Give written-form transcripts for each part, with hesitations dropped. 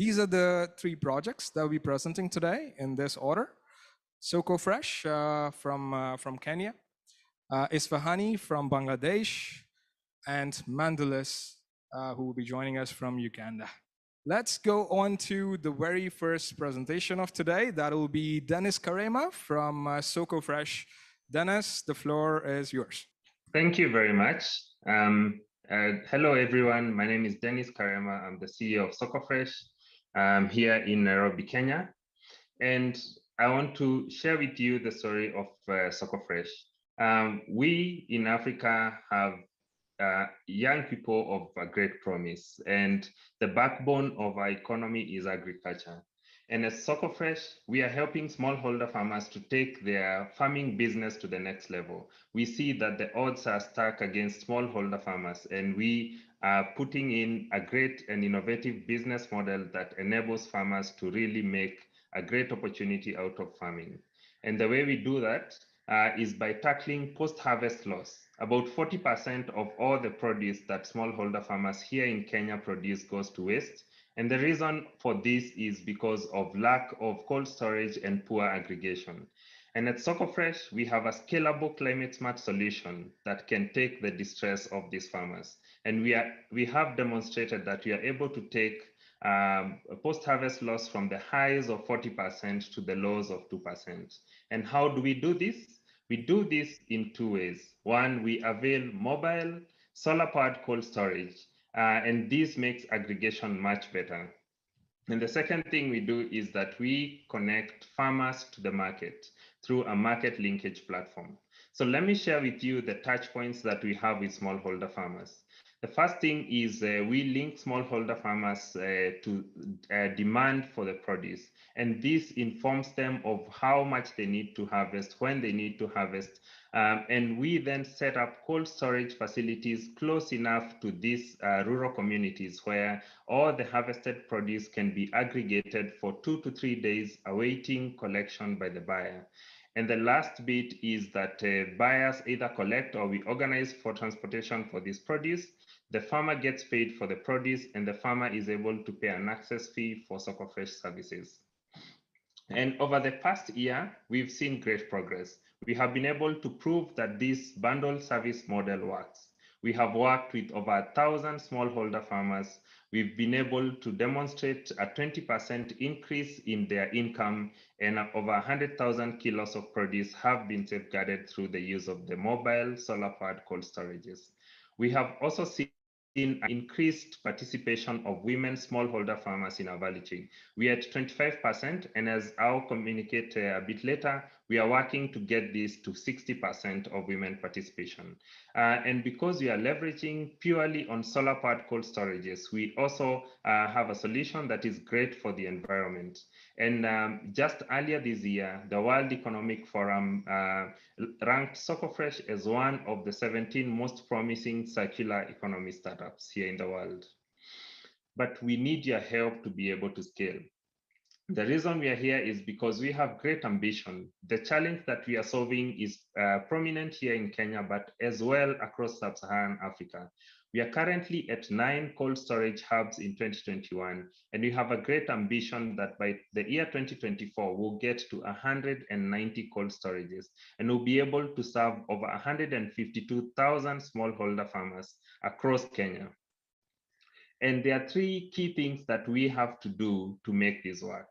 These are the three projects that we'll be presenting today in this order. SoKoFresh from Kenya, Isfahani from Bangladesh, and Mandalis, who will be joining us from Uganda. Let's go on to the very first presentation of today. That will be Denis Karema from SoKoFresh. Denis, the floor is yours. Thank you very much. Hello, everyone. My name is Denis Karema. I'm the CEO of SoKoFresh here in Nairobi, Kenya. And I want to share with you the story of SoKoFresh. We in Africa have young people of a great promise, and the backbone of our economy is agriculture. And as SoKoFresh, we are helping smallholder farmers to take their farming business to the next level. We see that the odds are stacked against smallholder farmers, and we are putting in a great and innovative business model that enables farmers to really make a great opportunity out of farming. And the way we do that is by tackling post-harvest loss. About 40% of all the produce that smallholder farmers here in Kenya produce goes to waste. And the reason for this is because of lack of cold storage and poor aggregation. And at SoKoFresh, we have a scalable climate smart solution that can take the distress of these farmers. And we have demonstrated that we are able to take post-harvest loss from the highs of 40% to the lows of 2%. And how do we do this? We do this in two ways. One, we avail mobile solar-powered cold storage, and this makes aggregation much better. And the second thing we do is that we connect farmers to the market through a market linkage platform. So let me share with you the touch points that we have with smallholder farmers. The first thing is we link smallholder farmers to demand for the produce. And this informs them of how much they need to harvest, when they need to harvest. And we then set up cold storage facilities close enough to these rural communities where all the harvested produce can be aggregated for 2 to 3 days awaiting collection by the buyer. And the last bit is that buyers either collect or we organize for transportation for this produce. The farmer gets paid for the produce and the farmer is able to pay an access fee for SoKoFresh services. And over the past year, we've seen great progress. We have been able to prove that this bundle service model works. We have worked with over 1,000 smallholder farmers. We've been able to demonstrate a 20% increase in their income, and over 100,000 kilos of produce have been safeguarded through the use of the mobile solar-powered cold storages. We have also seen increased participation of women smallholder farmers in our value chain. We are at 25%, and as I'll communicate a bit later, we are working to get this to 60% of women participation. And because we are leveraging purely on solar-powered cold storages, we also have a solution that is great for the environment. And just earlier this year, the World Economic Forum ranked SoKoFresh as one of the 17 most promising circular economy startups here in the world. But we need your help to be able to scale. The reason we are here is because we have great ambition. The challenge that we are solving is prominent here in Kenya, but as well across sub-Saharan Africa. We are currently at 9 cold storage hubs in 2021, and we have a great ambition that by the year 2024, we'll get to 190 cold storages, and we'll be able to serve over 152,000 smallholder farmers across Kenya. And there are 3 key things that we have to do to make this work.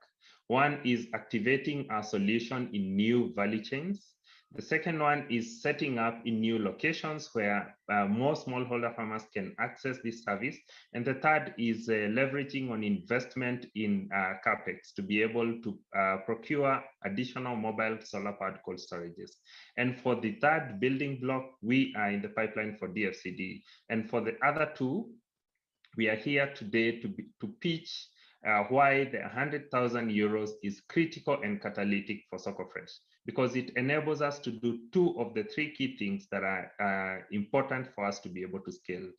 One is activating our solution in new value chains. The second one is setting up in new locations where more smallholder farmers can access this service. And the third is leveraging on investment in CapEx to be able to procure additional mobile solar-powered cold storages. And for the third building block, we are in the pipeline for DFCD. And for the other 2, we are here today to pitch why the 100,000 euros is critical and catalytic for SoKoFresh, because it enables us to do 2 of the 3 key things that are important for us to be able to scale.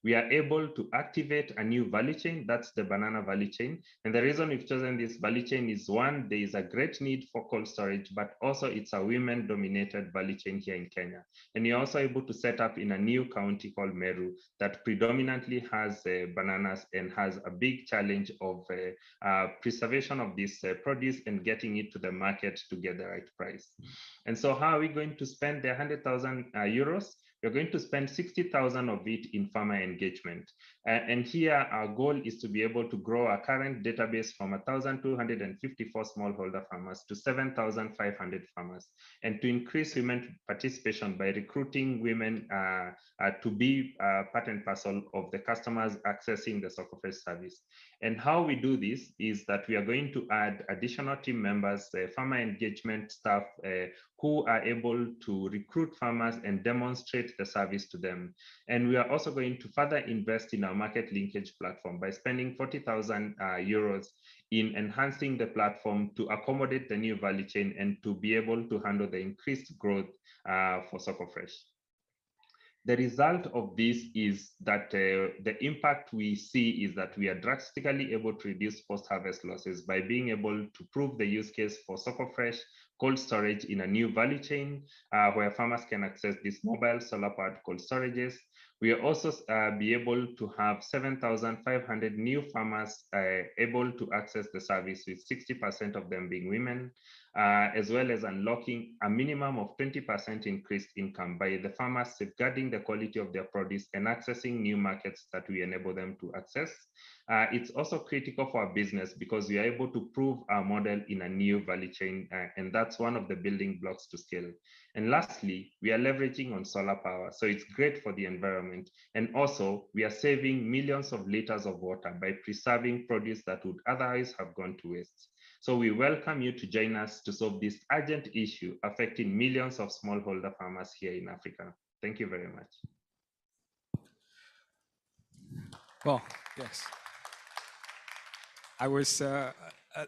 we are able to activate a new value chain. That's the banana value chain. And the reason we've chosen this value chain is, one, there is a great need for cold storage, but also it's a women-dominated value chain here in Kenya. And you're also able to set up in a new county called Meru that predominantly has bananas and has a big challenge of preservation of this produce and getting it to the market to get the right price. And so how are we going to spend the 100,000 euros? We're going to spend 60,000 of it in farmer engagement. And here our goal is to be able to grow our current database from 1,254 smallholder farmers to 7,500 farmers, and to increase women participation by recruiting women to be part and parcel of the customers accessing the SoKoFresh service. And how we do this is that we are going to add additional team members, farmer engagement staff, who are able to recruit farmers and demonstrate the service to them. And we are also going to further invest in our market linkage platform by spending 40,000 euros in enhancing the platform to accommodate the new value chain and to be able to handle the increased growth for SoKoFresh. The result of this is that the impact we see is that we are drastically able to reduce post-harvest losses by being able to prove the use case for SoKoFresh cold storage in a new value chain where farmers can access these mobile solar-powered cold storages. We are also be able to have 7,500 new farmers able to access the service, with 60% of them being women, as well as unlocking a minimum of 20% increased income by the farmers safeguarding the quality of their produce and accessing new markets that we enable them to access. It's also critical for our business because we are able to prove our model in a new value chain, and that's one of the building blocks to scale. And lastly, we are leveraging on solar power, so it's great for the environment. And also, we are saving millions of liters of water by preserving produce that would otherwise have gone to waste. So we welcome you to join us to solve this urgent issue affecting millions of smallholder farmers here in Africa. Thank you very much. Well, yes. I was a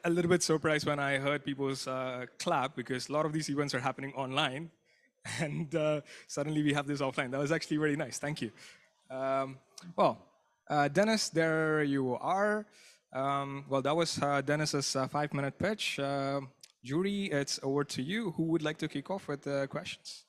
little bit surprised when I heard people's clap, because a lot of these events are happening online, and suddenly we have this offline. That was actually very nice. Thank you. Denis, there you are. Well, that was Denis's 5-minute pitch. Jury, it's over to you. Who would like to kick off with the questions?